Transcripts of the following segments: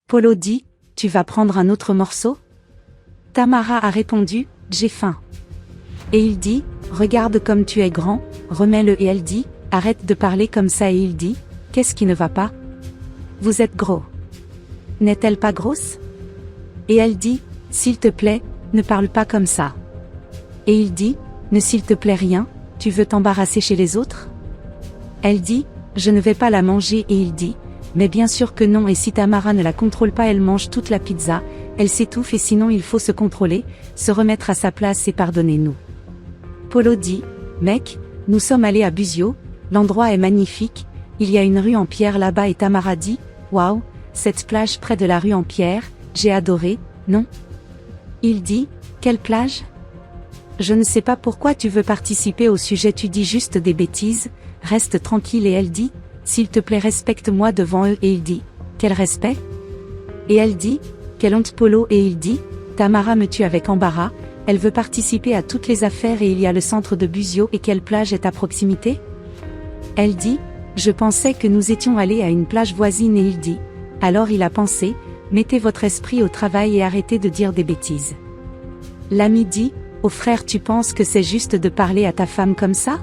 Polo dit, tu vas prendre un autre morceau? Tamara a répondu, j'ai faim. Et il dit, regarde comme tu es grand, remets-le et elle dit, arrête de parler comme ça et il dit, qu'est-ce qui ne va pas? Vous êtes gros. N'est-elle pas grosse? Et elle dit, s'il te plaît, ne parle pas comme ça. Et il dit, ne s'il te plaît rien, tu veux t'embarrasser chez les autres? Elle dit, je ne vais pas la manger et il dit, mais bien sûr que non et si Tamara ne la contrôle pas elle mange toute la pizza, elle s'étouffe et sinon il faut se contrôler, se remettre à sa place et pardonnez-nous. Polo dit, mec, nous sommes allés à Buzio, l'endroit est magnifique, il y a une rue en pierre là-bas et Tamara dit, waouh, cette plage près de la rue en pierre, j'ai adoré, non? Il dit, quelle plage? Je ne sais pas pourquoi tu veux participer au sujet, tu dis juste des bêtises, reste tranquille et elle dit, s'il te plaît respecte-moi devant eux et il dit, quel respect? Et elle dit, quelle honte Polo et il dit, Tamara me tue avec embarras, elle veut participer à toutes les affaires et il y a le centre de Buzio et quelle plage est à proximité? Elle dit, je pensais que nous étions allés à une plage voisine et il dit, alors il a pensé, mettez votre esprit au travail et arrêtez de dire des bêtises. L'ami dit, oh frère tu penses que c'est juste de parler à ta femme comme ça?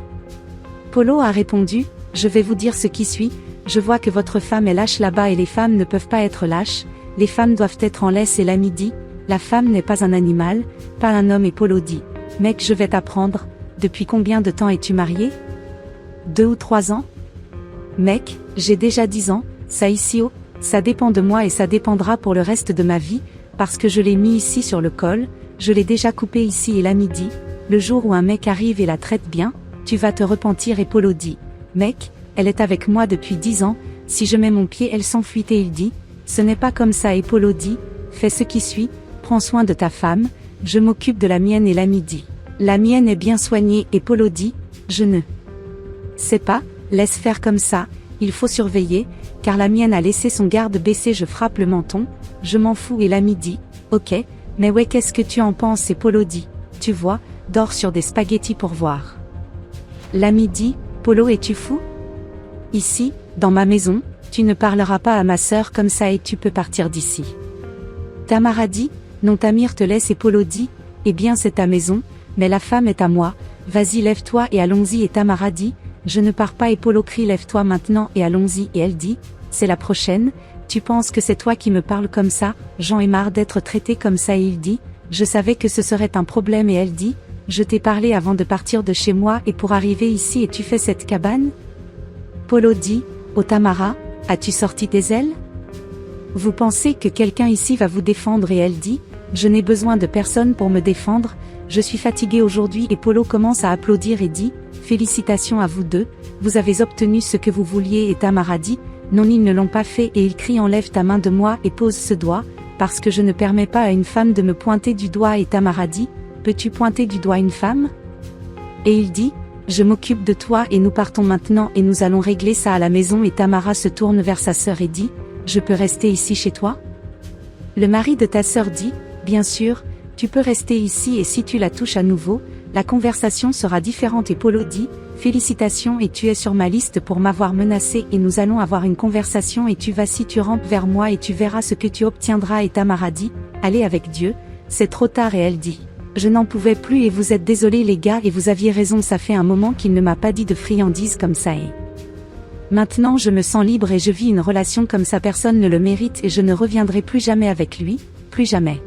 Polo a répondu, je vais vous dire ce qui suit, je vois que votre femme est lâche là-bas et les femmes ne peuvent pas être lâches, les femmes doivent être en laisse et l'ami dit, la femme n'est pas un animal, pas un homme et Polo dit, mec je vais t'apprendre, depuis combien de temps es-tu marié? 2 ou 3 ans? Mec, j'ai déjà 10 ans, ça ici oh, ça dépend de moi et ça dépendra pour le reste de ma vie, parce que je l'ai mis ici sur le col, je l'ai déjà coupé ici et l'ami dit, le jour où un mec arrive et la traite bien, tu vas te repentir et Polo dit, mec, elle est avec moi depuis 10 ans, si je mets mon pied elle s'enfuit et il dit, ce n'est pas comme ça et Polo dit, fais ce qui suit, prends soin de ta femme, je m'occupe de la mienne et l'ami dit, la mienne est bien soignée et Polo dit, je ne sais pas, laisse faire comme ça, il faut surveiller, car la mienne a laissé son garde baissé je frappe le menton, je m'en fous et l'ami dit, ok, mais ouais qu'est-ce que tu en penses et Polo dit, tu vois, dors sur des spaghettis pour voir. L'ami dit, Polo es-tu fou? Ici, dans ma maison, tu ne parleras pas à ma sœur comme ça et tu peux partir d'ici. Tamara dit, non Tamir te laisse et Polo dit, eh bien c'est ta maison, mais la femme est à moi, vas-y lève-toi et allons-y et Tamara dit, je ne pars pas et Polo crie lève-toi maintenant et allons-y et elle dit, c'est la prochaine, tu penses que c'est toi qui me parles comme ça, j'en ai marre d'être traité comme ça et il dit, je savais que ce serait un problème et elle dit, je t'ai parlé avant de partir de chez moi et pour arriver ici et tu fais cette cabane? Polo dit, oh Tamara, as-tu sorti tes ailes? Vous pensez que quelqu'un ici va vous défendre et elle dit, je n'ai besoin de personne pour me défendre, je suis fatigué aujourd'hui et Polo commence à applaudir et dit, félicitations à vous deux, vous avez obtenu ce que vous vouliez et Tamara dit, non ils ne l'ont pas fait et il crie enlève ta main de moi et pose ce doigt, parce que je ne permets pas à une femme de me pointer du doigt et Tamara dit, peux-tu pointer du doigt une femme? Et il dit, je m'occupe de toi et nous partons maintenant et nous allons régler ça à la maison et Tamara se tourne vers sa sœur et dit, je peux rester ici chez toi? Le mari de ta sœur dit, bien sûr, tu peux rester ici et si tu la touches à nouveau, la conversation sera différente et Polo dit, félicitations et tu es sur ma liste pour m'avoir menacé et nous allons avoir une conversation et tu vas si tu rampes vers moi et tu verras ce que tu obtiendras et Tamara dit, allez avec Dieu, c'est trop tard et elle dit, je n'en pouvais plus et vous êtes désolés les gars et vous aviez raison ça fait un moment qu'il ne m'a pas dit de friandises comme ça et maintenant je me sens libre et je vis une relation comme ça personne ne le mérite et je ne reviendrai plus jamais avec lui, plus jamais.